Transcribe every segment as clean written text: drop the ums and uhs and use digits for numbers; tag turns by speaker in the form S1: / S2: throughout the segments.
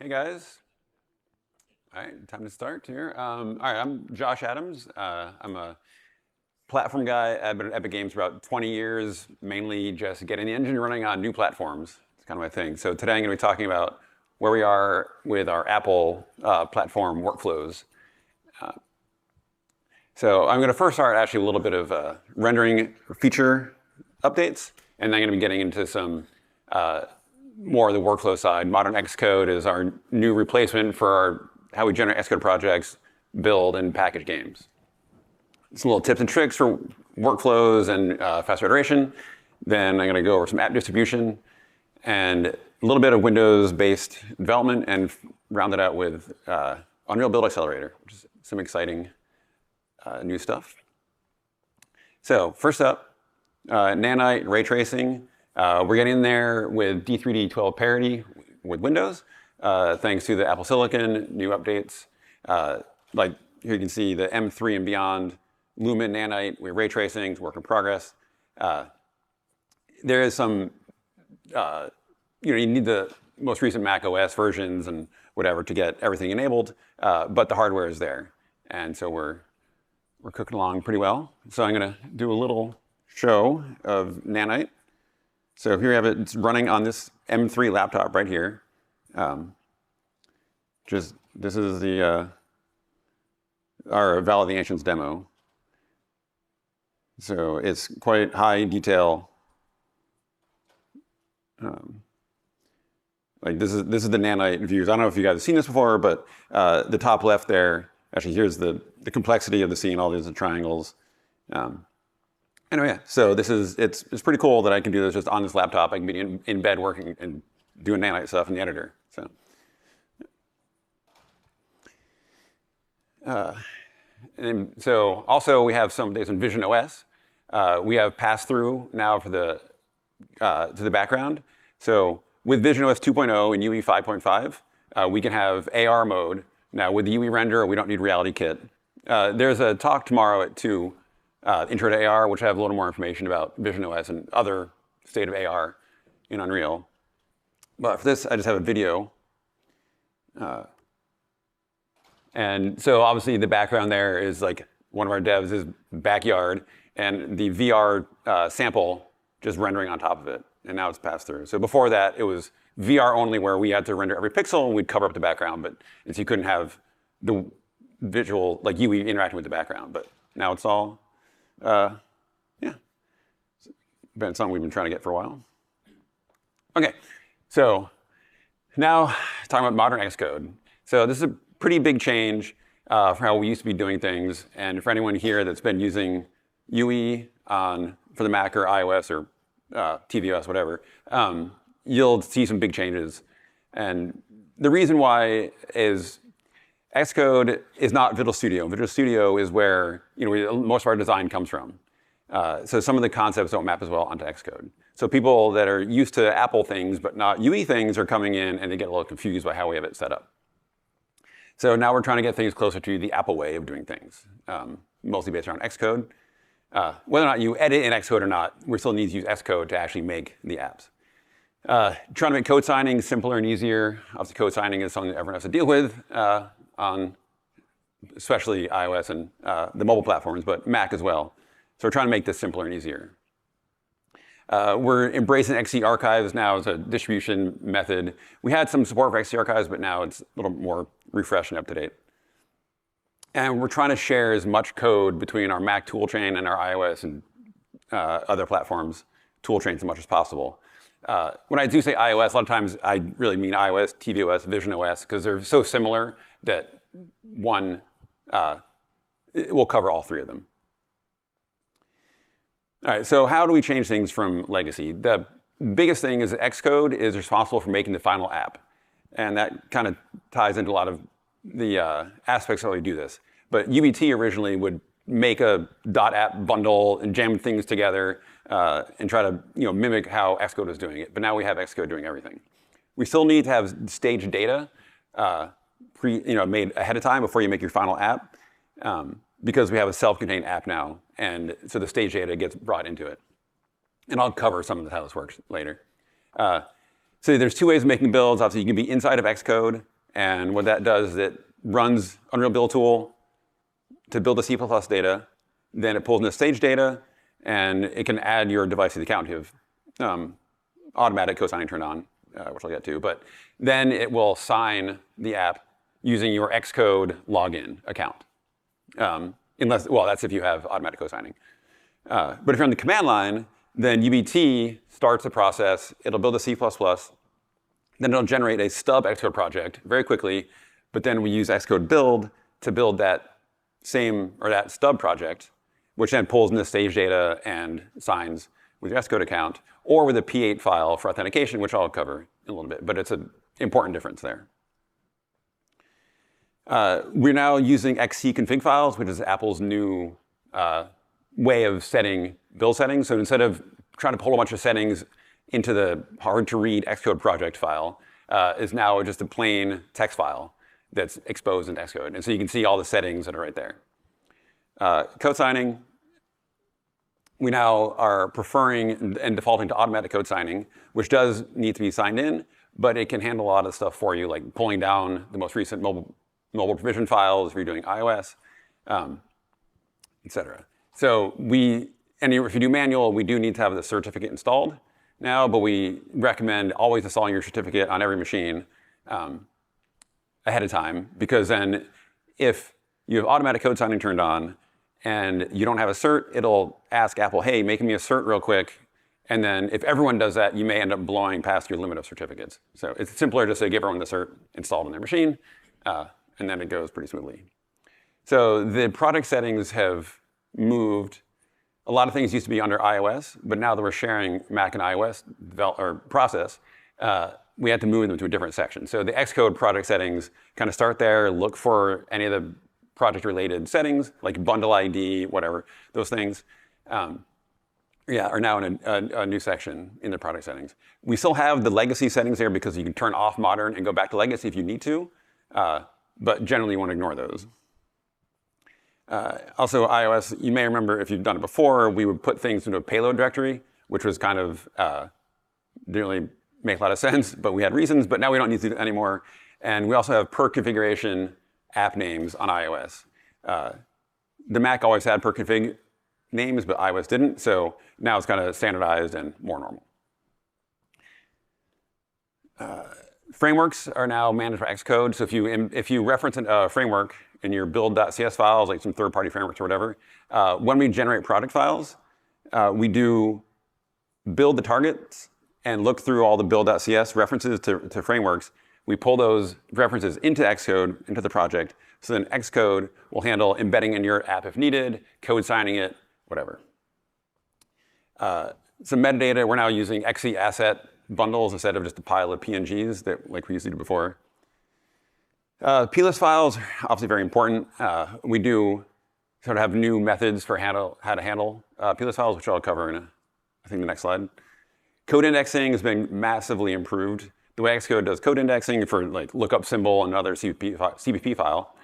S1: Hey guys. All right, time to start here. All right, I'm Josh Adams. I'm a platform guy. I've been at Epic Games for about 20 years, mainly just getting the engine running on new platforms. It's kind of my thing. So today I'm going to be talking about where we are with our Apple platform workflows. So I'm going to first start actually a little bit of rendering feature updates, and then I'm going to be getting into some more of the workflow side. Modern Xcode is our new replacement for how we generate Xcode projects, build, and package games. Some little tips and tricks for workflows and faster iteration. Then I'm going to go over some app distribution and a little bit of Windows-based development and round it out with Unreal Build Accelerator, which is some exciting new stuff. So first up, Nanite ray tracing. We're getting there with D3D12 parity with Windows, thanks to the Apple Silicon, new updates. Like here you can see the M3 and beyond, Lumen, Nanite, with ray tracing, it's work in progress. There is some, you need the most recent macOS versions and whatever to get everything enabled, but the hardware is there. And so we're cooking along pretty well. So I'm going to do a little show of Nanite. So here we have it. It's running on this M3 laptop right here. This is the our Valley of the Ancients demo. So it's quite high detail. Like this is the Nanite views. I don't know if you guys have seen this before, but the top left there. Actually, here's the complexity of the scene. All these triangles. Anyway, yeah, so it's pretty cool that I can do this just on this laptop. I can be in bed working and doing Nanite stuff in the editor. And so also we have some days in VisionOS. We have pass through now for the to the background. So with VisionOS 2.0 and UE 5.5, we can have AR mode. Now with the UE renderer, we don't need Reality Kit. There's a talk tomorrow at 2. Intro to AR, which I have a little more information about VisionOS and other state of AR in Unreal. But for this, I just have a video. And so obviously the background there is like one of our devs' backyard, and the VR sample just rendering on top of it. And now it's passed through. So before that, it was VR only, where we had to render every pixel and we'd cover up the background, but so you couldn't have the visual, like UE interacting with the background. But now it's all yeah, it's been something we've been trying to get for a while. Okay, so now talking about modern Xcode. So this is a pretty big change for how we used to be doing things. And for anyone here that's been using UE for the Mac or iOS or tvOS, whatever, you'll see some big changes. And the reason why is Xcode is not Visual Studio. Visual Studio is where most of our design comes from. So some of the concepts don't map as well onto Xcode. So people that are used to Apple things but not UE things are coming in and they get a little confused by how we have it set up. So now we're trying to get things closer to the Apple way of doing things, mostly based around Xcode. Whether or not you edit in Xcode or not, we still need to use Xcode to actually make the apps. Trying to make code signing simpler and easier. Obviously, code signing is something that everyone has to deal with on especially iOS and the mobile platforms, but Mac as well. So we're trying to make this simpler and easier. We're embracing XC archives now as a distribution method. We had some support for XC archives, but now it's a little more refreshed and up to date. And we're trying to share as much code between our Mac toolchain and our iOS and other platforms toolchains as much as possible. When I do say iOS, a lot of times I really mean iOS, tvOS, VisionOS, because they're so similar that one will cover all three of them. All right, so how do we change things from legacy? The biggest thing is that Xcode is responsible for making the final app. And that kind of ties into a lot of the aspects of how we do this. But UBT originally would make a .app bundle and jam things together and try to mimic how Xcode is doing it. But now we have Xcode doing everything. We still need to have staged data made ahead of time before you make your final app, because we have a self-contained app now, and so the stage data gets brought into it. And I'll cover some of how this works later. So there's two ways of making builds. Obviously, you can be inside of Xcode, and what that does is it runs Unreal Build Tool to build the C++ data. Then it pulls in the stage data, and it can add your device to the account. You have automatic codesigning turned on, which I'll get to. But then it will sign the app using your Xcode login account. Unless, well, that's if you have automatic codesigning. But if you're on the command line, then UBT starts the process. It'll build a C++. Then it'll generate a stub Xcode project very quickly. But then we use Xcode build to build that that stub project, which then pulls in the stage data and signs with your Xcode account, or with a P8 file for authentication, which I'll cover in a little bit. But it's an important difference there. We're now using XConfig files, which is Apple's new way of setting build settings. So instead of trying to pull a bunch of settings into the hard-to-read Xcode project file, is now just a plain text file that's exposed in Xcode. And so you can see all the settings that are right there. Code signing, we now are preferring and defaulting to automatic code signing, which does need to be signed in, but it can handle a lot of stuff for you, like pulling down the most recent mobile provision files if you're doing iOS, et cetera. So if you do manual, we do need to have the certificate installed now, but we recommend always installing your certificate on every machine ahead of time, because then if you have automatic code signing turned on and you don't have a cert, it'll ask Apple, hey, make me a cert real quick. And then if everyone does that, you may end up blowing past your limit of certificates. So it's simpler just to give everyone the cert installed on their machine, and then it goes pretty smoothly. So the product settings have moved. A lot of things used to be under iOS, but now that we're sharing Mac and iOS process, we had to move them to a different section. So the Xcode product settings kind of start there, look for any of the project-related settings, like bundle ID, whatever, those things. Are now in a new section in the product settings. We still have the legacy settings there because you can turn off modern and go back to legacy if you need to, but generally you want to ignore those. Also, iOS, you may remember if you've done it before, we would put things into a payload directory, which was kind of, didn't really make a lot of sense, but we had reasons, but now we don't need to do it anymore. And we also have per configuration app names on iOS. The Mac always had per config names, but iOS didn't, so now it's kind of standardized and more normal. Frameworks are now managed by Xcode, so if you reference a framework in your build.cs files, like some third-party frameworks or whatever, when we generate product files, we do build the targets and look through all the build.cs references to frameworks. We pull those references into Xcode, into the project, so then Xcode will handle embedding in your app if needed, code signing it, whatever. Some metadata, we're now using XE asset bundles instead of just a pile of PNGs that like we used to do before. plist files are obviously very important. We do sort of have new methods for how to handle plist files, which I'll cover in I think the next slide. Code indexing has been massively improved. The way Xcode does code indexing for like lookup symbol and another CPP file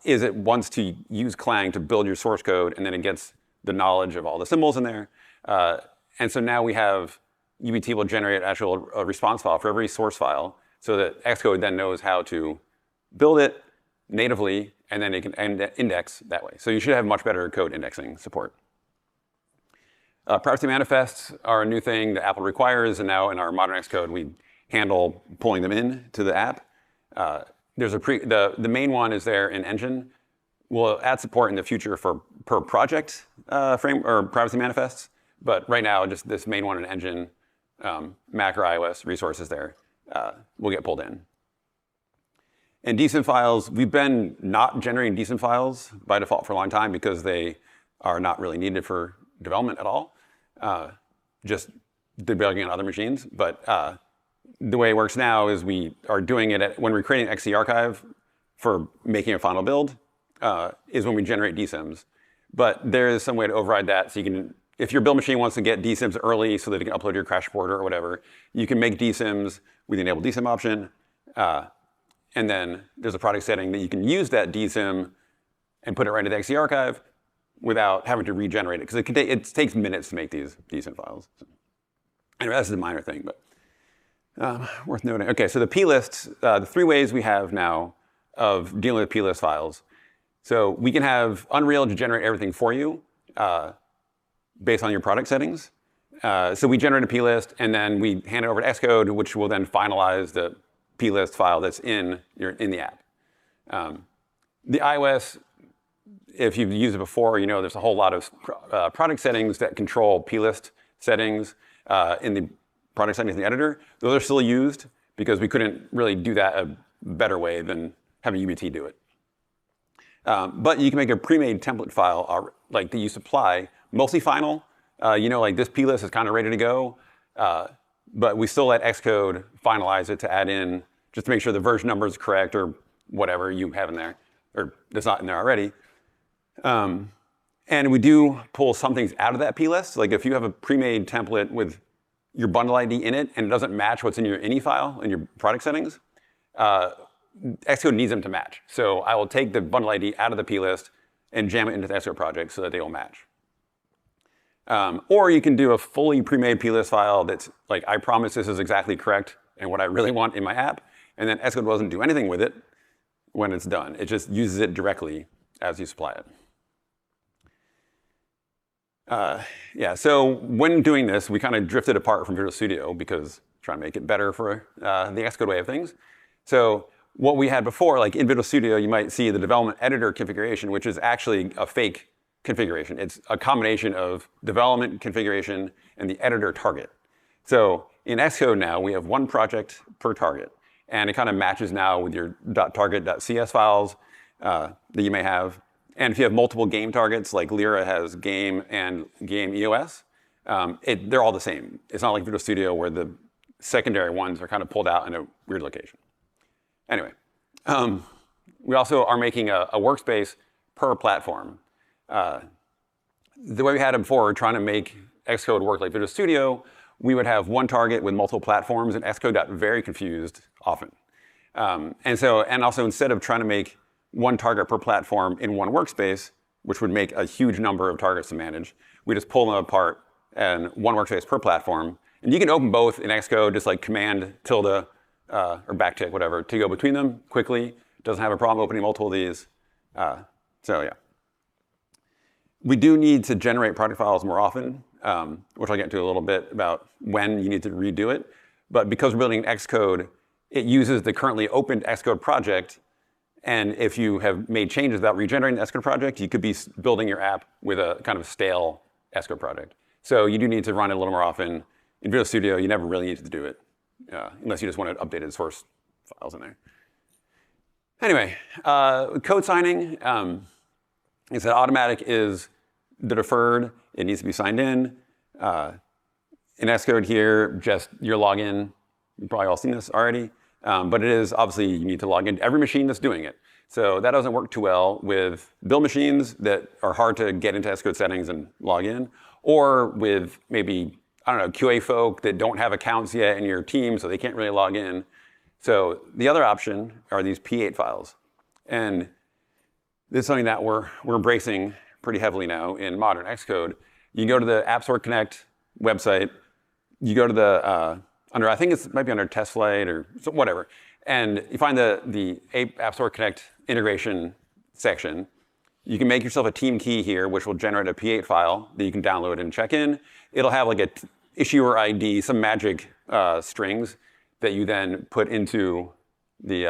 S1: is it wants to use Clang to build your source code, and then it gets the knowledge of all the symbols in there. And so now we have UBT will generate a response file for every source file, so that Xcode then knows how to build it natively, and then it can index that way. So you should have much better code indexing support. Privacy manifests are a new thing that Apple requires, and now in our modern Xcode, we handle pulling them in to the app. The main one is there in Engine. We'll add support in the future for per project privacy manifests, but right now, just this main one in Engine, Mac or iOS resources there will get pulled in. And DSIM files, we've been not generating DSIM files by default for a long time because they are not really needed for development at all, just debugging on other machines. But the way it works now is we are doing it when we're creating XC archive for making a final build, is when we generate DSIMs. But there is some way to override that. So you can, if your build machine wants to get DSIMs early so that it can upload your crash reporter or whatever, you can make DSIMs with the enable DSIM option. And then there's a product setting that you can use that DSIM and put it right into the XC archive without having to regenerate it, because it takes minutes to make these DSIM files. So, anyway, that's a minor thing, but Worth noting. Okay, so the plist, the three ways we have now of dealing with plist files. So we can have Unreal to generate everything for you based on your product settings. So we generate a plist, and then we hand it over to Xcode, which will then finalize the plist file that's in the app. The iOS, if you've used it before, you know there's a whole lot of product settings that control plist settings in the product settings in the editor. Those are still used because we couldn't really do that a better way than having UBT do it. But you can make a pre-made template file like that you supply, mostly final. You know, like this plist is kind of ready to go, but we still let Xcode finalize it to add in, just to make sure the version number is correct or whatever you have in there, or that's not in there already. And we do pull some things out of that plist. Like if you have a pre-made template with your bundle ID in it and it doesn't match what's in your ini file in your product settings, Xcode needs them to match. So I will take the bundle ID out of the plist and jam it into the Xcode project so that they will match. Or you can do a fully pre-made plist file that's like, I promise this is exactly correct and what I really want in my app, and then Xcode doesn't do anything with it when it's done. It just uses it directly as you supply it. Yeah, so when doing this, we kind of drifted apart from Visual Studio because trying to make it better for the Xcode way of things. So what we had before, like in Visual Studio, you might see the development editor configuration, which is actually a fake configuration. It's a combination of development configuration and the editor target. So in Xcode now, we have one project per target. And it kind of matches now with your .target.cs files that you may have. And if you have multiple game targets, like Lyra has game and game EOS, they're all the same. It's not like Visual Studio where the secondary ones are kind of pulled out in a weird location. Anyway, we also are making a workspace per platform. The way we had it before, trying to make Xcode work like Visual Studio, we would have one target with multiple platforms, and Xcode got very confused often. And also instead of trying to make one target per platform in one workspace, which would make a huge number of targets to manage, we just pull them apart and one workspace per platform. And you can open both in Xcode, just like command tilde or backtick, whatever, to go between them quickly. Doesn't have a problem opening multiple of these. So yeah. We do need to generate project files more often, which I'll get into a little bit about when you need to redo it. But because we're building Xcode, it uses the currently opened Xcode project. And if you have made changes without regenerating the Xcode project, you could be building your app with a kind of stale Xcode project. So you do need to run it a little more often. In Visual Studio, you never really need to do it, unless you just want updated source files in there. Anyway, code signing. It's that automatic is the deferred. It needs to be signed in. In Xcode here, just your login. You've probably all seen this already. But it is, obviously, you need to log into every machine that's doing it. So that doesn't work too well with build machines that are hard to get into Xcode settings and log in, or with maybe, I don't know, QA folk that don't have accounts yet in your team, so they can't really log in. So the other option are these P8 files. And this is something that we're embracing pretty heavily now in modern Xcode. You can go to the App Store Connect website. You go to the I think it might be under TestFlight or whatever, and you find the App Store Connect integration section. You can make yourself a team key here, which will generate a P8 file that you can download and check in. It'll have like a issuer ID, some magic strings that you then put into the,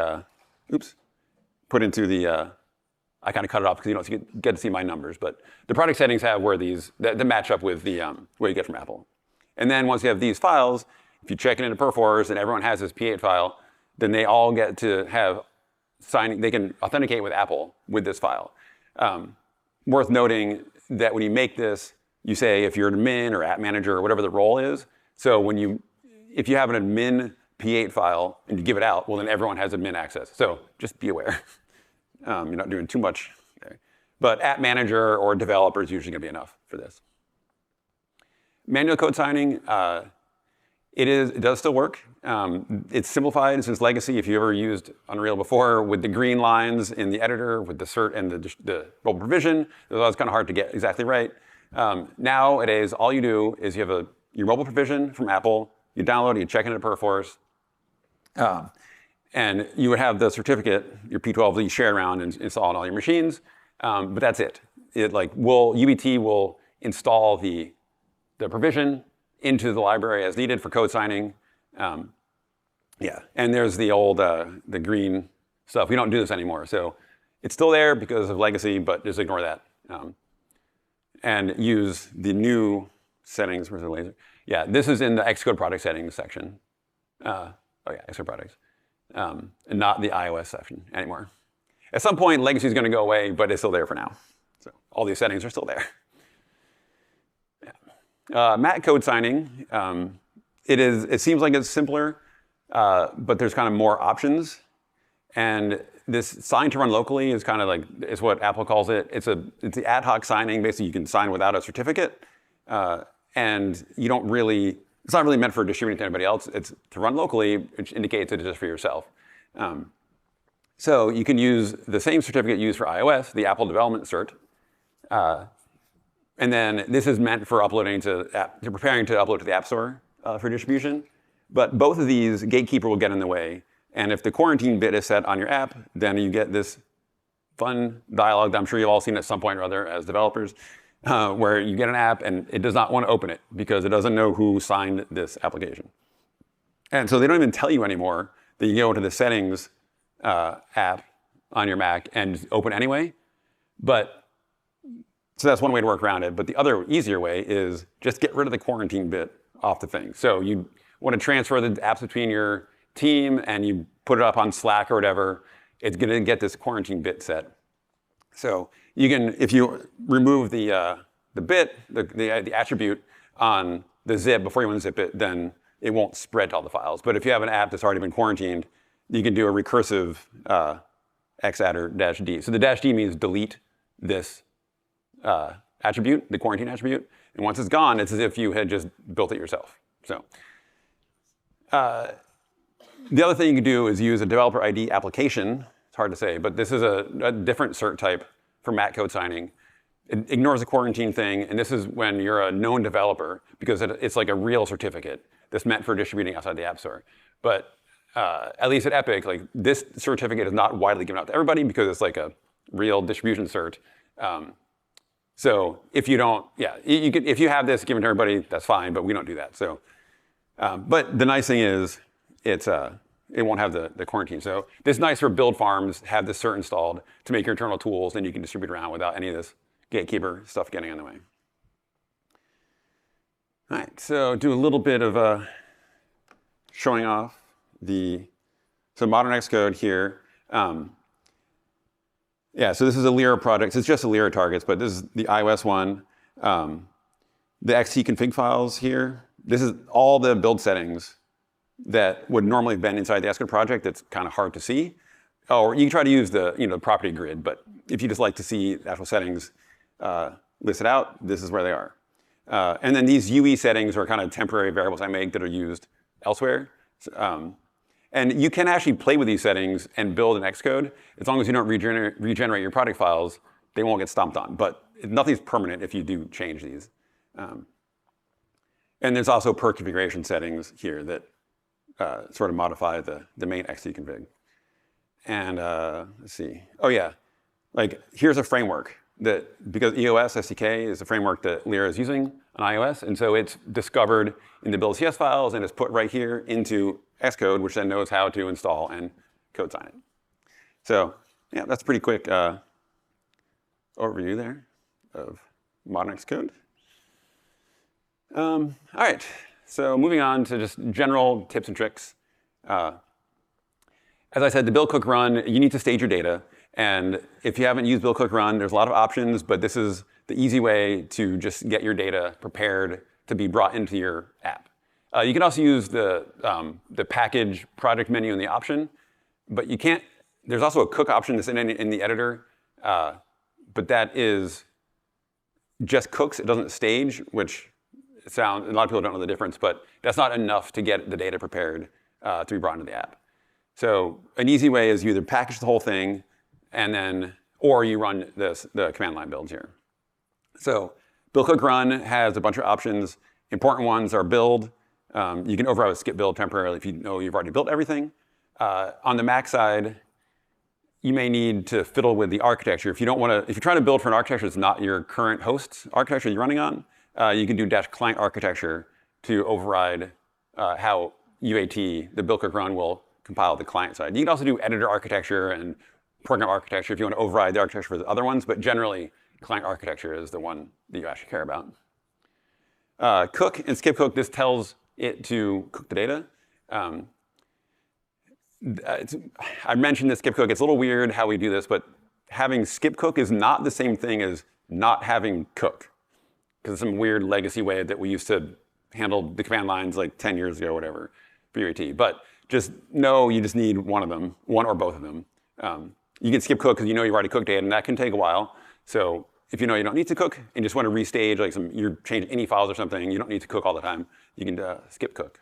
S1: I kind of cut it off because you don't get to see my numbers, but the product settings have where these, that match up with the, where you get from Apple. And then once you have these files, if you check it into Perforce and everyone has this P8 file, then they all get to have signing, they can authenticate with Apple with this file. Worth noting that when you make this, you say if you're an admin or app manager or whatever the role is. So if you have an admin P8 file and you give it out, well then everyone has admin access. So just be aware. You're not doing too much there. But app manager or developer is usually gonna be enough for this. Manual code signing, it does still work. It's simplified since legacy. If you ever used Unreal before with the green lines in the editor, with the cert and the mobile provision, it was always kind of hard to get exactly right. Nowadays, all you do is you have your mobile provision from Apple, you download it, you check it into Perforce, And you would have the certificate, your P12 that you share around and install on all your machines, but that's it. UBT will install the provision into the library as needed for code signing. Yeah, and there's the old, the green stuff. We don't do this anymore, so it's still there because of legacy, but just ignore that. And use the new settings. Where's the laser? Yeah, this is in the Xcode product settings section. Oh yeah, Xcode products. And not the iOS section anymore. At some point, legacy is going to go away, but it's still there for now. So all these settings are still there. Yeah. Mac code signing. It seems like it's simpler, but there's kind of more options. And this sign to run locally is kind of like, it's what Apple calls it. It's the ad hoc signing. Basically, you can sign without a certificate. And you don't really, it's not really meant for distributing to anybody else. It's to run locally, which indicates it is just for yourself. So you can use the same certificate used for iOS, the Apple Development Cert. And then this is meant for uploading preparing to upload to the App Store for distribution. But both of these, Gatekeeper will get in the way. And if the quarantine bit is set on your app, then you get this fun dialogue that I'm sure you've all seen at some point or other as developers, where you get an app and it does not want to open it because it doesn't know who signed this application. And so they don't even tell you anymore that you go into the settings app on your Mac and open anyway. So that's one way to work around it. But the other easier way is just get rid of the quarantine bit off the thing. So you want to transfer the apps between your team and you put it up on Slack or whatever, it's going to get this quarantine bit set. So you can, if you remove the bit, the attribute on the zip before you unzip it, then it won't spread to all the files. But if you have an app that's already been quarantined, you can do a recursive xadder -d. So the -d means delete this attribute, the quarantine attribute. And once it's gone, it's as if you had just built it yourself. So the other thing you can do is use a developer ID application. It's hard to say, but this is a different cert type for Mac code signing. It ignores the quarantine thing, and this is when you're a known developer, because it's like a real certificate that's meant for distributing outside the App Store. But at least at Epic, like this certificate is not widely given out to everybody because it's like a real distribution cert. So if you don't, yeah, if you have this given to everybody, that's fine, but we don't do that. So, but the nice thing is, it won't have the quarantine. So this is nice for build farms, have this cert installed to make your internal tools, then you can distribute around without any of this gatekeeper stuff getting in the way. All right, so do a little bit of showing off so modern Xcode here. Yeah, so this is a Lyra product. It's just a Lyra targets, but this is the iOS one. The XT config files here. This is all the build settings that would normally have been inside the Xcode project. That's kind of hard to see. Or you can try to use the property grid, but if you just like to see actual settings listed out, this is where they are. And then these UE settings are kind of temporary variables I make that are used elsewhere. And you can actually play with these settings and build in Xcode. As long as you don't regenerate your product files, they won't get stomped on. But nothing's permanent if you do change these. And there's also per configuration settings here that sort of modify the main XT config. And let's see. Oh yeah, like here's a framework that, because EOS SDK is a framework that Lyra is using on iOS, and so it's discovered in the build CS files and it's put right here into Xcode, which then knows how to install and code sign it. So yeah, that's a pretty quick overview there of modern Xcode. All right, so moving on to just general tips and tricks. As I said, the build, cook, run, you need to stage your data. And if you haven't used build, cook, run, there's a lot of options, but this is the easy way to just get your data prepared to be brought into your app. You can also use the package project menu in the option, but you can't, there's also a cook option that's in the editor, but that is just cooks, it doesn't stage, which a lot of people don't know the difference, but that's not enough to get the data prepared to be brought into the app. So an easy way is you either package the whole thing and then, or you run the command line builds here. So build, cook, run has a bunch of options. Important ones are build. You can override with skip build temporarily if you know you've already built everything. On the Mac side, you may need to fiddle with the architecture. If you're trying to build for an architecture that's not your current host architecture you're running on, you can do -client architecture to override how UAT, the build cook run, will compile the client side. You can also do editor architecture and program architecture if you want to override the architecture for the other ones, but generally, client architecture is the one that you actually care about. Cook and skip cook, this tells it to cook the data. I mentioned the skip cook. It's a little weird how we do this, but having skip cook is not the same thing as not having cook, because it's some weird legacy way that we used to handle the command lines like 10 years ago or whatever for UAT. But just know you just need one of them, one or both of them. You can skip cook because you know you've already cooked data, and that can take a while. So if you know you don't need to cook and just want to restage, like you're changing any files or something, you don't need to cook all the time, you can skip cook.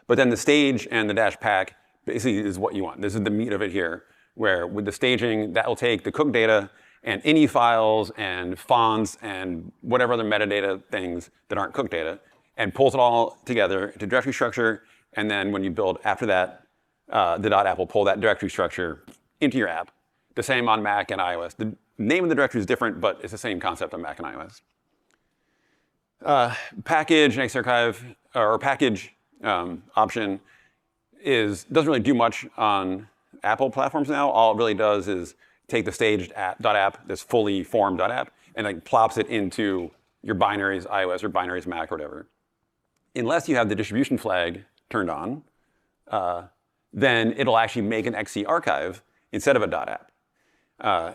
S1: But then the stage and the -pack basically is what you want. This is the meat of it here, where with the staging, that will take the cooked data and any files and fonts and whatever other metadata things that aren't cooked data, and pulls it all together into directory structure. And then when you build after that, the .app will pull that directory structure into your app. The same on Mac and iOS. The name of the directory is different, but it's the same concept on Mac and iOS. Package and Xarchive, or package option doesn't really do much on Apple platforms now. All it really does is take the staged .app, this fully formed .app, and like plops it into your binaries iOS or binaries Mac or whatever. Unless you have the distribution flag turned on, then it'll actually make an XC archive instead of a .app.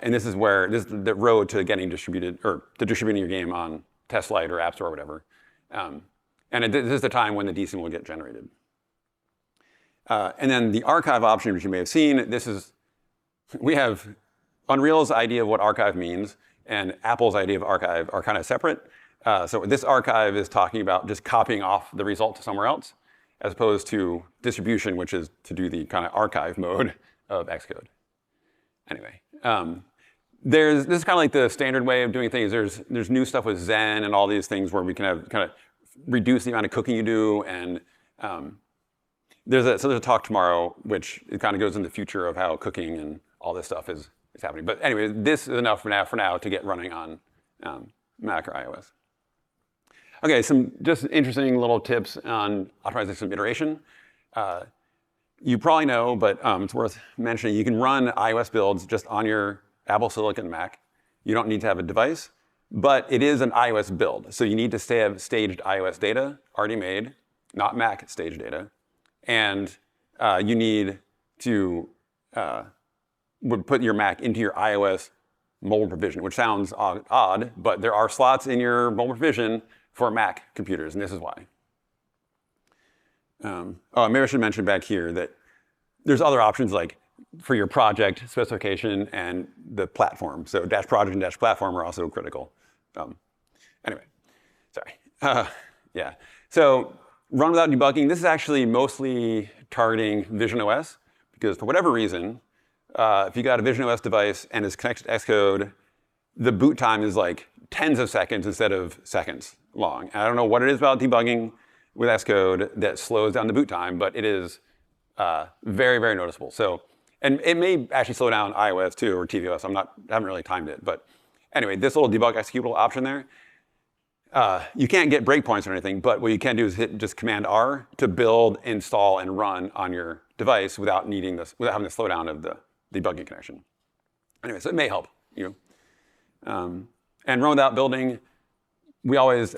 S1: And this is the road to getting distributed, or to distributing your game on TestFlight or App Store or whatever. And this is the time when the DSIM will get generated. And then the archive option, which you may have seen, we have Unreal's idea of what archive means and Apple's idea of archive are kind of separate. So this archive is talking about just copying off the result to somewhere else, as opposed to distribution, which is to do the kind of archive mode of Xcode. Anyway, this is kind of like the standard way of doing things. There's new stuff with Zen and all these things where we can have kind of reduce the amount of cooking you do. And there's a talk tomorrow, which it kind of goes in the future of how cooking and all this stuff is happening. But anyway, this is enough for now to get running on Mac or iOS. Okay, some just interesting little tips on optimizing some iteration. You probably know, but it's worth mentioning, you can run iOS builds just on your Apple Silicon Mac. You don't need to have a device, but it is an iOS build. So you need to have staged iOS data already made, not Mac staged data. And you need to would put your Mac into your iOS mobile provision, which sounds odd, but there are slots in your mobile provision for Mac computers, and this is why. Maybe I should mention back here that there's other options like for your project specification and the platform. So -project and -platform are also critical. Anyway, sorry. Yeah. So run without debugging. This is actually mostly targeting VisionOS because for whatever reason, if you got a VisionOS device and it's connected to Xcode, the boot time is like tens of seconds instead of seconds long. And I don't know what it is about debugging with Xcode that slows down the boot time, but it is very, very noticeable. So, and it may actually slow down iOS too, or tvOS. I haven't really timed it, but anyway, this little debug executable option there, you can't get breakpoints or anything, but what you can do is hit just Command R to build, install, and run on your device without having the slowdown of the debugging connection. Anyway, so it may help you. And run without building, we always,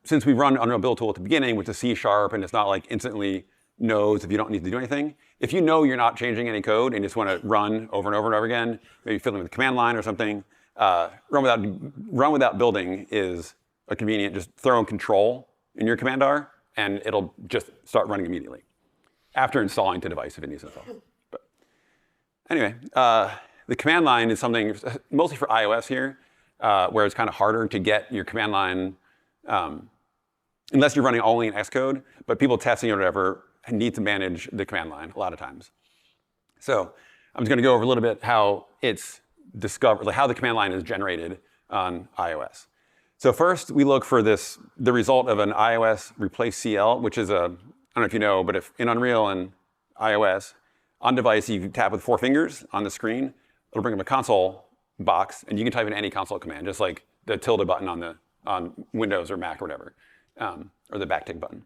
S1: since we run Unreal Build Tool at the beginning, which is C# and it's not like instantly knows if you don't need to do anything. If you know you're not changing any code and just want to run over and over and over again, maybe fill in with the command line or something, run without building is a convenient, just throw in control in your Command R, and it'll just start running immediately after installing to device if it needs to install. But anyway, the command line is something mostly for iOS here, where it's kind of harder to get your command line, unless you're running only in Xcode, but people testing or whatever need to manage the command line a lot of times. So I'm just going to go over a little bit how it's discovered, like how the command line is generated on iOS. So first, we look for the result of an iOS replace CL, which is I don't know if you know, but if in Unreal and iOS. On device, you can tap with 4 fingers on the screen. It'll bring up a console box, and you can type in any console command, just like the tilde button on Windows or Mac or whatever, or the backtick button.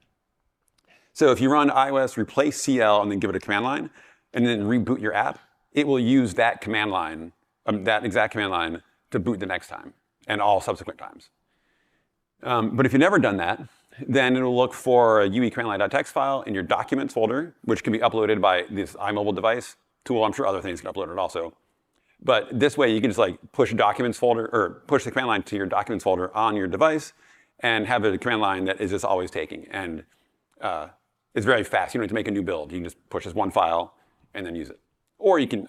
S1: So if you run iOS replace CL and then give it a command line, and then reboot your app, it will use that command line, that exact command line, to boot the next time and all subsequent times. But if you've never done that, then it'll look for a UE command line.txt file in your documents folder, which can be uploaded by this iMobile device tool. I'm sure other things can upload it also. But this way, you can just like push documents folder or push the command line to your documents folder on your device and have a command line that is just always taking. And it's very fast. You don't need to make a new build. You can just push this one file and then use it. Or you can,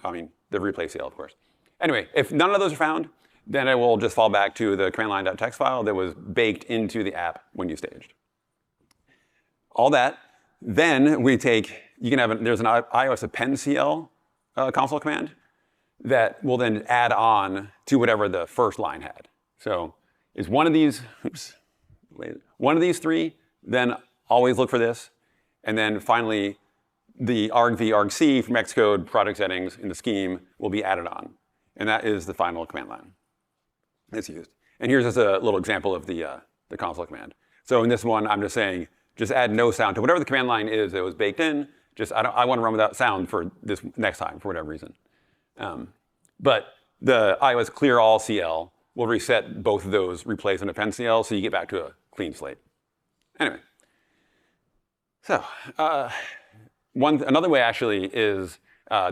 S1: the replace CL, of course. Anyway, if none of those are found, then it will just fall back to the command line.txt file that was baked into the app when you staged. All that, then we take, there's an iOS append CL console command that will then add on to whatever the first line had. So is one of these 3, then always look for this. And then finally, the argv argc from Xcode project settings in the scheme will be added on. And that is the final command line that's used. And here's just a little example of the console command. So in this one, I'm just saying, just add no sound to whatever the command line is that was baked in. I want to run without sound for this next time for whatever reason. But the iOS clear all CL will reset both of those replace and append CL, so you get back to a clean slate. Anyway, so another way actually is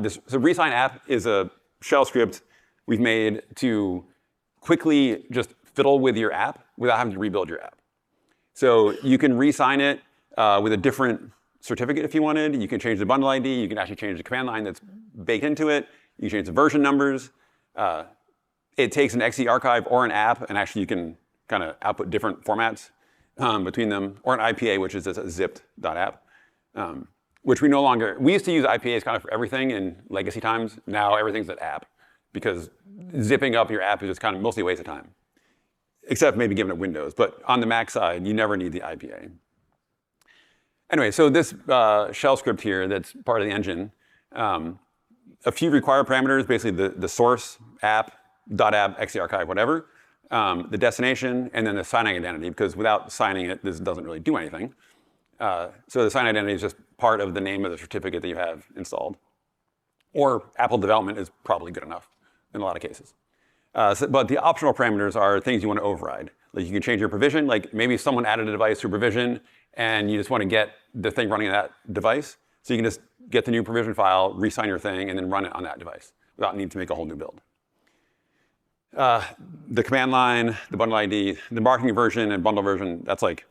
S1: this. So Resign app is a shell script we've made to quickly just fiddle with your app without having to rebuild your app. So you can re-sign it with a different certificate if you wanted. You can change the bundle ID. You can actually change the command line that's baked into it. You can change the version numbers. It takes an XE archive or an app, and actually you can kind of output different formats between them, or an IPA, which is just a zipped.app, which we used to use IPAs kind of for everything in legacy times. Now everything's an app, because zipping up your app is just kind of mostly a waste of time, except maybe giving it Windows. But on the Mac side, you never need the IPA. Anyway, so this shell script here that's part of the engine, a few required parameters, basically the source, app, .app, XE archive, whatever, the destination, and then the signing identity, because without signing it, this doesn't really do anything. So the sign identity is just part of the name of the certificate that you have installed. Or Apple development is probably good enough in a lot of cases. But the optional parameters are things you want to override. Like you can change your provision, like maybe someone added a device to a provision and you just want to get the thing running on that device. So you can just get the new provision file, re-sign your thing, and then run it on that device without needing to make a whole new build. The command line, the bundle ID, the marketing version and bundle version, that's like,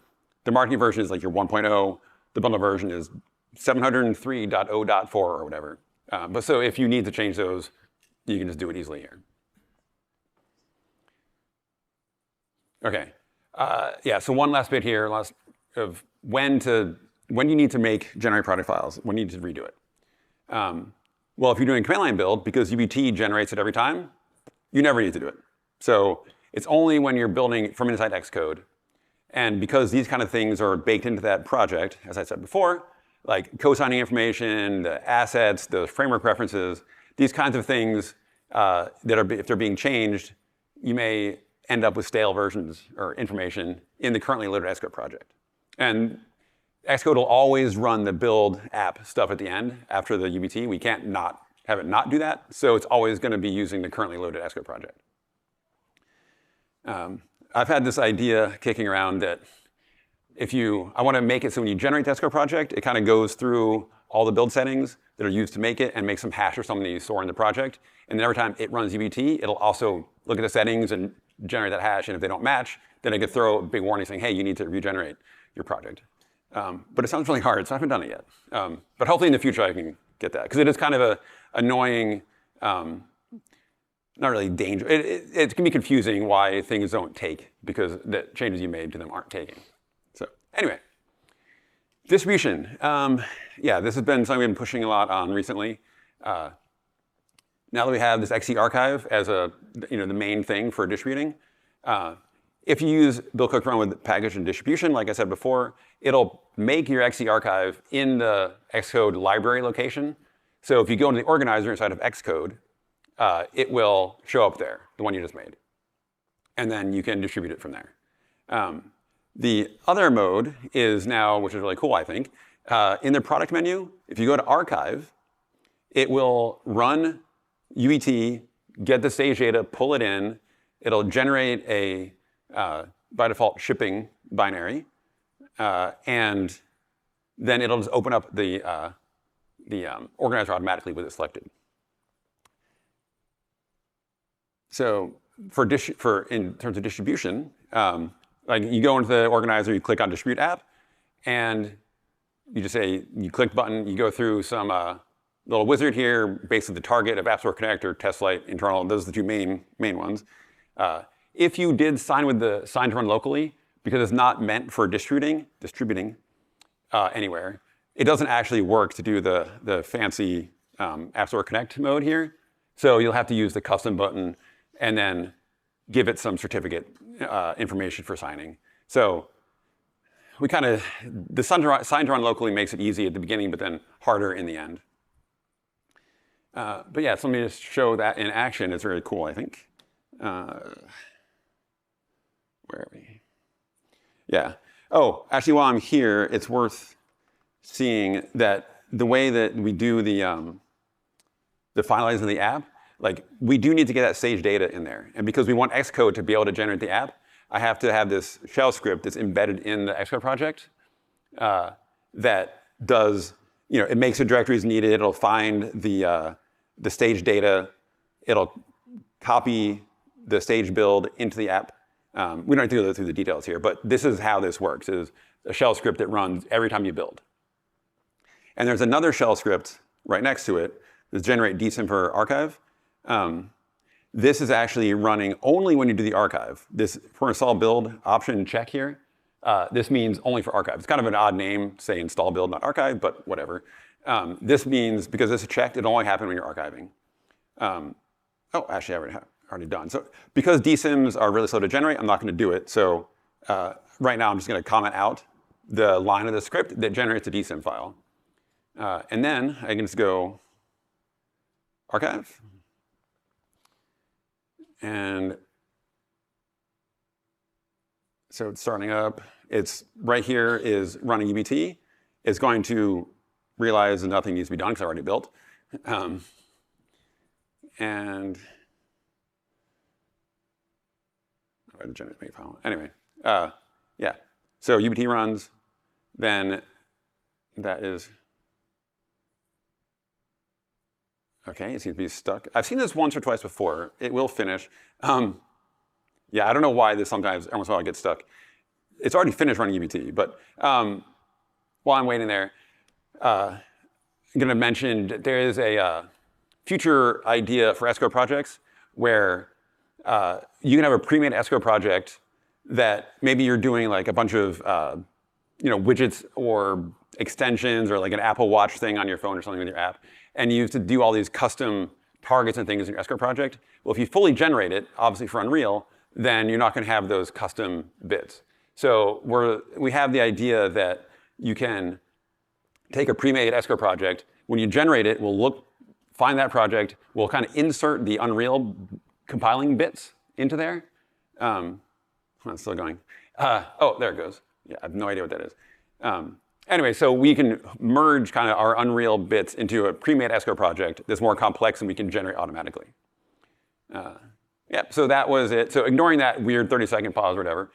S1: the marketing version is like your 1.0, the bundle version is 703.0.4 or whatever. But so if you need to change those, you can just do it easily here. Okay, so one last bit here, of when you need to generate product files, when you need to redo it. Well, if you're doing a command line build, because UBT generates it every time, you never need to do it. So it's only when you're building from inside Xcode. And because these kind of things are baked into that project, as I said before, like codesigning information, the assets, the framework references, these kinds of things if they're being changed, you may end up with stale versions or information in the currently loaded Xcode project. And Xcode will always run the build app stuff at the end after the UBT. We can't not have it not do that. So it's always going to be using the currently loaded Xcode project. I've had this idea kicking around that I want to make it so when you generate the Xcode project, it kind of goes through all the build settings that are used to make it and make some hash or something that you store in the project. And then every time it runs UBT, it'll also look at the settings and generate that hash. And if they don't match, then it could throw a big warning saying, hey, you need to regenerate your project. But it sounds really hard, so I haven't done it yet. But hopefully in the future I can get that, because it is kind of a annoying, not really dangerous. It can be confusing why things don't take, because the changes you made to them aren't taking. So anyway, distribution. This has been something we've been pushing a lot on recently. Now that we have this XE archive as the main thing for distributing, if you use build cook run with package and distribution, like I said before, it'll make your XC archive in the Xcode library location. So if you go into the organizer inside of Xcode, it will show up there, the one you just made. And then you can distribute it from there. The other mode is now, which is really cool, I think, in the product menu, if you go to archive, it will run UET, get the stage data, pull it in. It'll generate a, by default, shipping binary. And then it'll just open up the organizer automatically with it selected. So in terms of distribution, like you go into the organizer, you click on distribute app, and you just say, you click button, you go through some little wizard here, basically the target of App Store Connect or TestFlight internal. Those are the two main ones. If you did sign with the sign to run locally, because it's not meant for distributing anywhere, it doesn't actually work to do the fancy App Store Connect mode here. So you'll have to use the custom button and then give it some certificate information for signing. So we the sign to run locally makes it easy at the beginning, but then harder in the end. But yeah, so let me just show that in action. It's really cool, I think. Where are we? Yeah. Oh, actually, while I'm here, it's worth seeing that the way that we do the finalizing of the app, like we do need to get that stage data in there. And because we want Xcode to be able to generate the app, I have to have this shell script that's embedded in the Xcode project that does, it makes the directories needed. It'll find the stage data. It'll copy the stage build into the app. We don't have to go through the details here, but this is how this works, is a shell script that runs every time you build. And there's another shell script right next to it that's generate dsym for archive. This is actually running only when you do the archive. This for install build option check here, this means only for archive. It's kind of an odd name, say install build, not archive, but whatever. This means, because this is checked, it'll only happen when you're archiving. Oh, actually, I already done. So because dsyms are really slow to generate, I'm not going to do it. So right now, I'm just going to comment out the line of the script that generates a dsym file. And then I can just go archive. And so it's starting up. It's right here is running UBT. It's going to realize that nothing needs to be done because I already built. And I had to generate make file. Anyway, yeah. So UBT runs, then that is okay. It seems to be stuck. I've seen this once or twice before. It will finish. Yeah, I don't know why this sometimes every once in a while gets stuck. It's already finished running UBT, but while I'm waiting there, I'm going to mention there is a future idea for Xcode projects where you can have a pre-made Xcode project that maybe you're doing like a bunch of widgets or extensions or like an Apple Watch thing on your phone or something with your app, and you have to do all these custom targets and things in your Xcode project. Well, if you fully generate it, obviously for Unreal, then you're not going to have those custom bits. So we have the idea that you can take a pre-made Xcode project. When you generate it, we'll find that project. We'll kind of insert the Unreal compiling bits into there. It's still going. Oh, there it goes. Yeah, I have no idea what that is. Anyway, so we can merge kind of our Unreal bits into a pre-made Xcode project that's more complex and we can generate automatically. Yeah, so that was it. So ignoring that weird 30-second pause or whatever,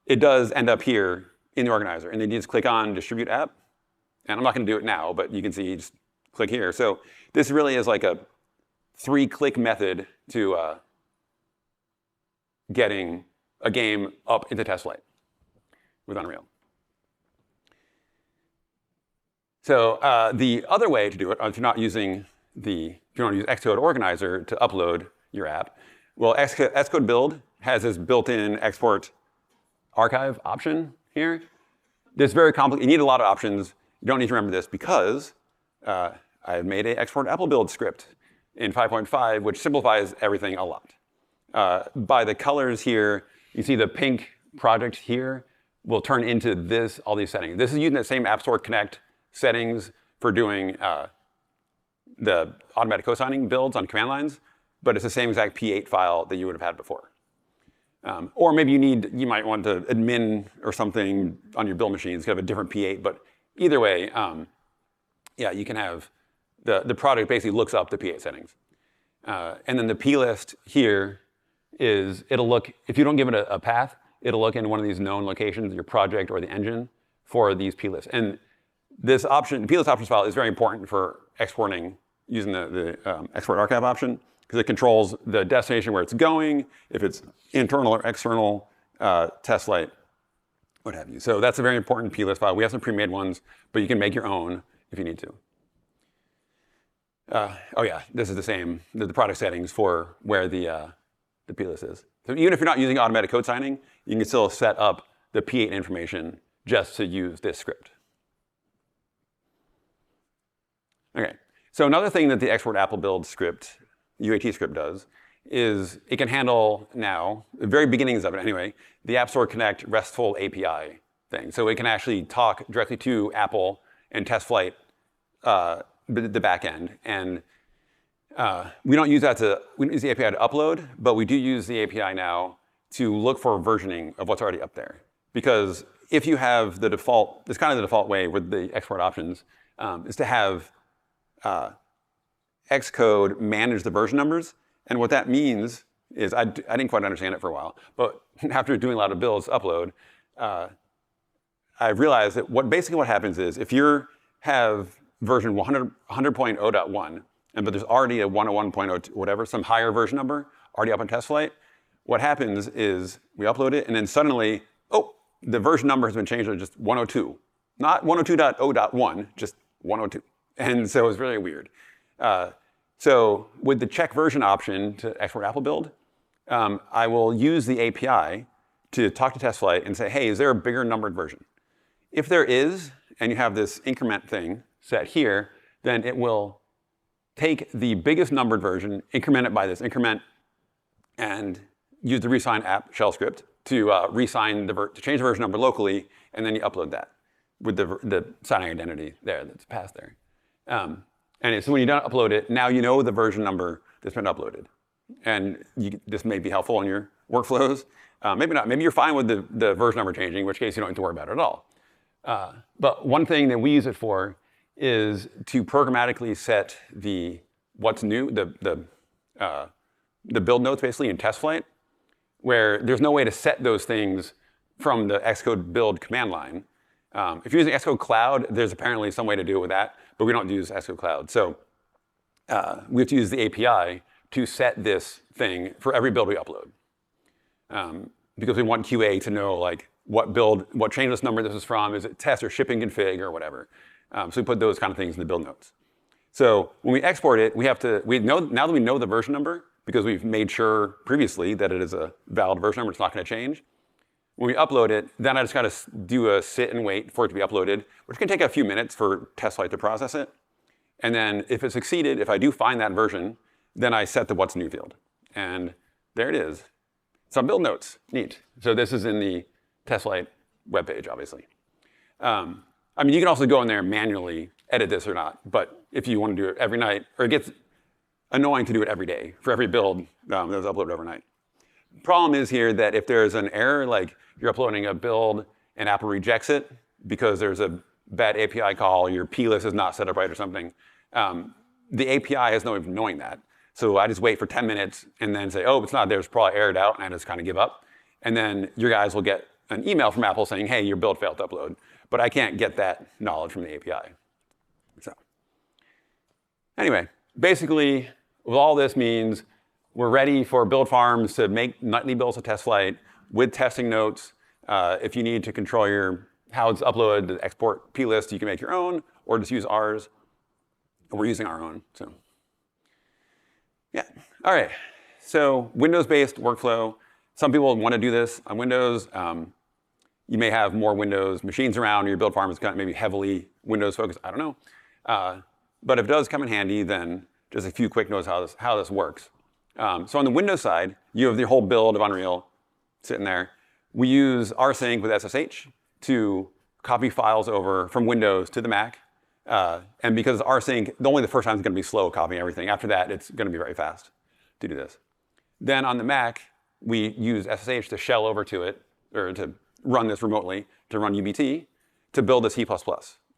S1: it does end up here in the organizer. And then you just click on Distribute App. And I'm not going to do it now, but you can see, just click here. So this really is like a 3-click method to getting a game up into TestFlight with Unreal. So the other way to do it, if you're not using if you want to use Xcode Organizer to upload your app, well, Xcode Build has this built-in export archive option here. This is very complicated. You need a lot of options. You don't need to remember this because I've made an export Apple build script in 5.5, which simplifies everything a lot. By the colors here, you see the pink project here will turn into this, all these settings. This is using the same App Store Connect settings for doing the automatic codesigning builds on command lines, but it's the same exact P8 file that you would have had before. Or maybe you might want to admin or something on your build machines, have a different P8, but either way, yeah, you can have, the product basically looks up the P8 settings. And then the plist here is, it'll look, if you don't give it a path, it'll look in one of these known locations, your project or the engine, for these plists. And this option, the plist options file, is very important for exporting using the export archive option, because it controls the destination where it's going, if it's internal or external, TestFlight, what have you. So that's a very important plist file. We have some pre-made ones, but you can make your own if you need to. Oh yeah, this is the same, the product settings for where the plist is. So even if you're not using automatic code signing, you can still set up the P8 information just to use this script. Okay, so another thing that the export Apple build script, UAT script, does is it can handle now, the very beginnings of it anyway, the App Store Connect RESTful API thing. So it can actually talk directly to Apple and TestFlight, the back end. And we don't use that we don't use the API to upload, but we do use the API now to look for versioning of what's already up there. Because if you have the default, it's kind of the default way with the export options, is to have Xcode manage the version numbers. And what that means is, I didn't quite understand it for a while, but after doing a lot of builds, upload, I realized that basically what happens is, if you have version 100.0.1, but there's already a 101.0 whatever, some higher version number already up on TestFlight, what happens is we upload it, and then suddenly, oh, the version number has been changed to just 102. Not 102.0.1, just 102. And so it's really weird. So with the check version option to export Apple build, I will use the API to talk to TestFlight and say, hey, is there a bigger numbered version? If there is, and you have this increment thing set here, then it will take the biggest numbered version, increment it by this increment, and use the resign app shell script to resign to change the version number locally, and then you upload that with the signing identity there that's passed there. And so when you don't upload it, now you know the version number that's been uploaded. And this may be helpful in your workflows. Maybe not. Maybe you're fine with the version number changing, in which case you don't need to worry about it at all. But one thing that we use it for is to programmatically set what's new, the build notes basically in TestFlight, where there's no way to set those things from the Xcode build command line. If you're using Xcode Cloud, there's apparently some way to do it with that, but we don't use Xcode Cloud. So we have to use the API to set this thing for every build we upload. Because we want QA to know like what changeless number this is from, is it test or shipping config or whatever. So we put those kind of things in the build notes. So when we export it, now that we know the version number, because we've made sure previously that it is a valid version number, it's not going to change. When we upload it, then I just got to do a sit and wait for it to be uploaded, which can take a few minutes for TestFlight to process it. And then if it succeeded, if I do find that version, then I set the what's new field. And there it is. Some build notes, neat. So this is in the TestFlight webpage, obviously. I mean, you can also go in there and manually edit this or not, but if you want to do it every night, or it gets annoying to do it every day for every build that was uploaded overnight. Problem is here that if there's an error, like you're uploading a build and Apple rejects it because there's a bad API call, your plist is not set up right or something, the API has no way of knowing that. So I just wait for 10 minutes and then say, oh, it's not there, it's probably errored out, and I just kind of give up. And then your guys will get an email from Apple saying, hey, your build failed to upload. But I can't get that knowledge from the API. So anyway, basically, what all this means, we're ready for build farms to make nightly builds of TestFlight with testing notes. If you need to control how it's uploaded, the export plist, you can make your own, or just use ours. We're using our own, so. Yeah, all right. So Windows-based workflow. Some people want to do this on Windows. You may have more Windows machines around, or your build farm is kind of maybe heavily Windows focused, I don't know. But if it does come in handy, then just a few quick notes how this works. So on the Windows side, you have the whole build of Unreal, sitting there. We use rsync with SSH to copy files over from Windows to the Mac. And because rsync, only the first time is going to be slow copying everything. After that, it's going to be very fast to do this. Then on the Mac, we use SSH to shell over to it, or to run this remotely, to run UBT, to build a C++,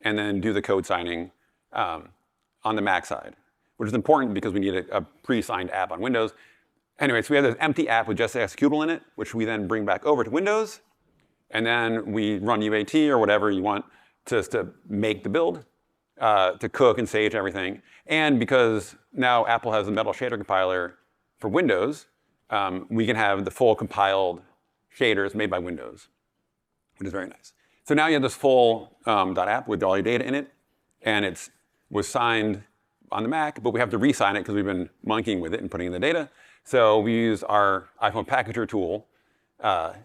S1: and then do the code signing on the Mac side, which is important because we need a pre-signed app on Windows. Anyway, so we have this empty app with just the executable in it, which we then bring back over to Windows, and then we run UAT or whatever you want to make the build, to cook and sage everything. And because now Apple has a Metal Shader compiler for Windows, we can have the full compiled shaders made by Windows, which is very nice. So now you have this full .app with all your data in it, and it was signed on the Mac, but we have to re-sign it because we've been monkeying with it and putting in the data. So we use our iPhone packager tool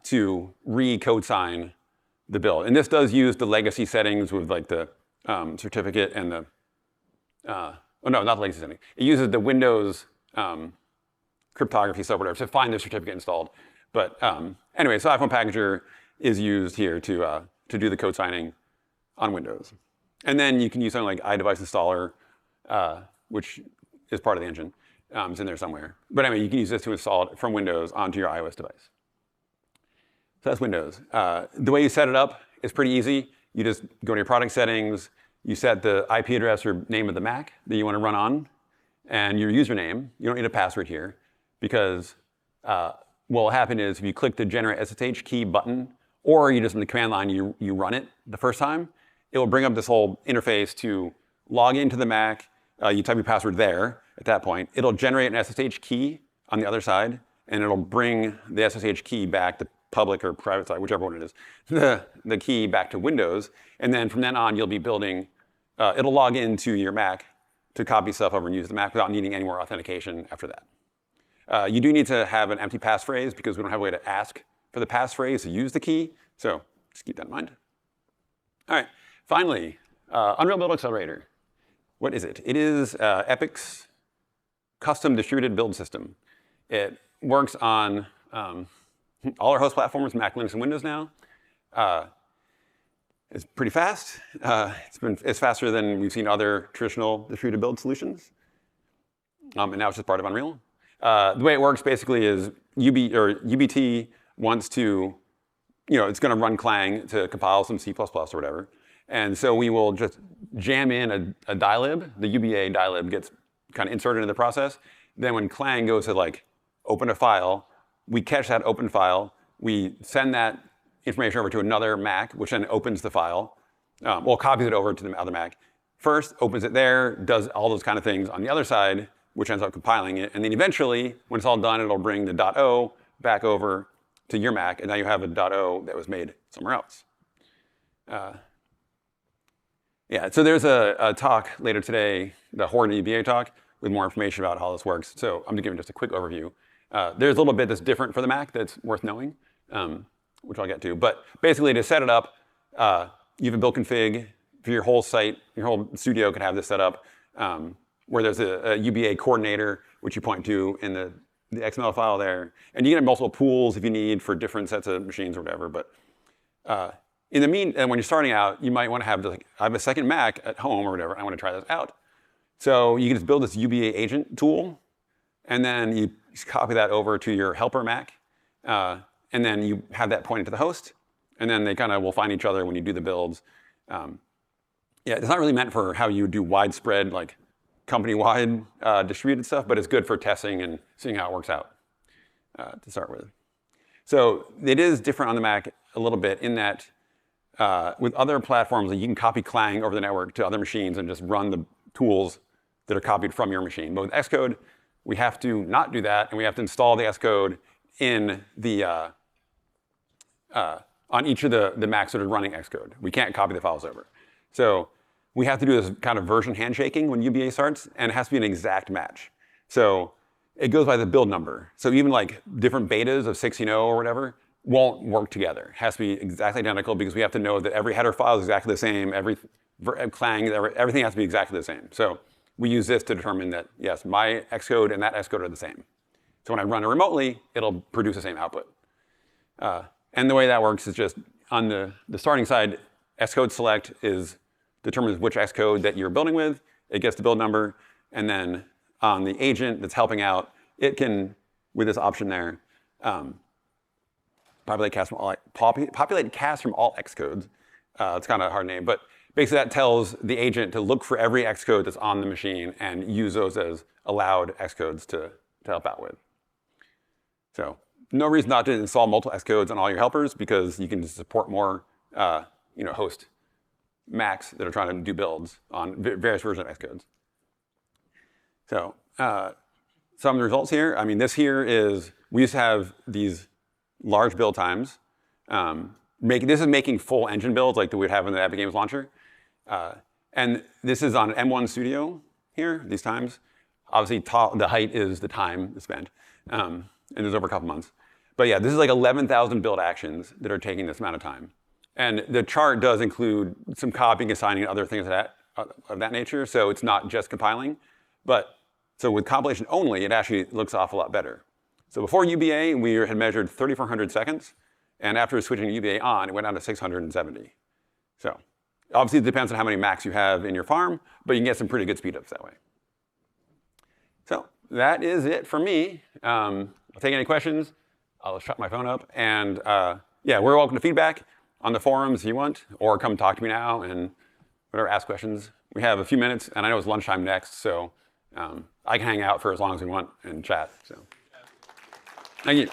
S1: to re-code sign the build. And this does use the legacy settings with like the certificate and the, oh no, not the legacy setting. It uses the Windows cryptography stuff, whatever, to find the certificate installed. But anyway, so iPhone packager is used here to do the code signing on Windows. And then you can use something like iDevice installer, which is part of the engine. It's in there somewhere. But anyway, you can use this to install it from Windows onto your iOS device. So that's Windows. The way you set it up is pretty easy. You just go to your product settings, you set the IP address or name of the Mac that you want to run on, and your username. You don't need a password here, because what will happen is if you click the generate SSH key button, or you just in the command line, you run it the first time, it will bring up this whole interface to log into the Mac. You type your password there at that point. It'll generate an SSH key on the other side, and it'll bring the SSH key back, the public or private side, whichever one it is, the key back to Windows. And then from then on, you'll be building, it'll log into your Mac to copy stuff over and use the Mac without needing any more authentication after that. You do need to have an empty passphrase because we don't have a way to ask for the passphrase to use the key. So just keep that in mind. All right, finally, Unreal Build Accelerator. What is it? It is Epic's custom distributed build system. It works on all our host platforms, Mac, Linux, and Windows now. It's pretty fast. It's faster than we've seen other traditional distributed build solutions. And now it's just part of Unreal. The way it works basically is UBT wants to, it's going to run Clang to compile some C++ or whatever. And so we will just jam in a dylib. The UBA dylib gets kind of inserted into the process. Then when Clang goes to like open a file, we catch that open file. We send that information over to another Mac, which then opens the file. Copies it over to the other Mac. First, opens it there, does all those kind of things on the other side, which ends up compiling it. And then eventually, when it's all done, it'll bring the .o back over to your Mac, and now you have a .o that was made somewhere else. So there's a talk later today, the Horde UBA talk, with more information about how this works. So I'm giving just a quick overview. There's a little bit that's different for the Mac that's worth knowing, which I'll get to. But basically, to set it up, you have a build config for your whole site. Your whole studio can have this set up, where there's a UBA coordinator, which you point to in the XML file there. And you can have multiple pools if you need for different sets of machines or whatever. But in the meantime, when you're starting out, you might want to have, I have a second Mac at home or whatever. I want to try this out. So you can just build this UBA agent tool, and then you copy that over to your helper Mac, and then you have that pointed to the host, and then they kind of will find each other when you do the builds. It's not really meant for how you do widespread, like company-wide distributed stuff, but it's good for testing and seeing how it works out to start with. So it is different on the Mac a little bit in that with other platforms, you can copy Clang over the network to other machines and just run the tools that are copied from your machine. But with Xcode, we have to not do that, and we have to install the Xcode in the on each of the Macs that are running Xcode. We can't copy the files over. So we have to do this kind of version handshaking when UBA starts, and it has to be an exact match. So it goes by the build number. So even like different betas of 6.0 or whatever won't work together. It has to be exactly identical because we have to know that every header file is exactly the same, every Clang, everything has to be exactly the same. So we use this to determine that, yes, my Xcode and that Xcode are the same. So when I run it remotely, it'll produce the same output. And the way that works is just on the starting side, Xcode select determines which Xcode that you're building with. It gets the build number. And then on the agent that's helping out, it can, with this option there, populate cast from all Xcodes. It's kind of a hard name, but basically that tells the agent to look for every Xcode that's on the machine and use those as allowed Xcodes to help out with. So no reason not to install multiple Xcodes on all your helpers because you can support more host Macs that are trying to do builds on various versions of Xcodes. So some of the results here, I mean, this here is, we used to have these large build times. This is making full engine builds like that we'd have in the Epic Games Launcher. And this is on M1 Studio here, these times. Obviously, the height is the time spent. And it's over a couple months. But yeah, this is like 11,000 build actions that are taking this amount of time. And the chart does include some copying, assigning, and other things of that nature. So it's not just compiling. But so with compilation only, it actually looks an awful lot better. So before UBA, we had measured 3,400 seconds. And after switching to UBA on, it went down to 670. So obviously, it depends on how many Macs you have in your farm, but you can get some pretty good speedups that way. So that is it for me. I'll take any questions. I'll shut my phone up. And yeah, we're welcome to feedback on the forums if you want, or come talk to me now and whatever, ask questions. We have a few minutes, and I know it's lunchtime next, so I can hang out for as long as we want and chat. So thank you.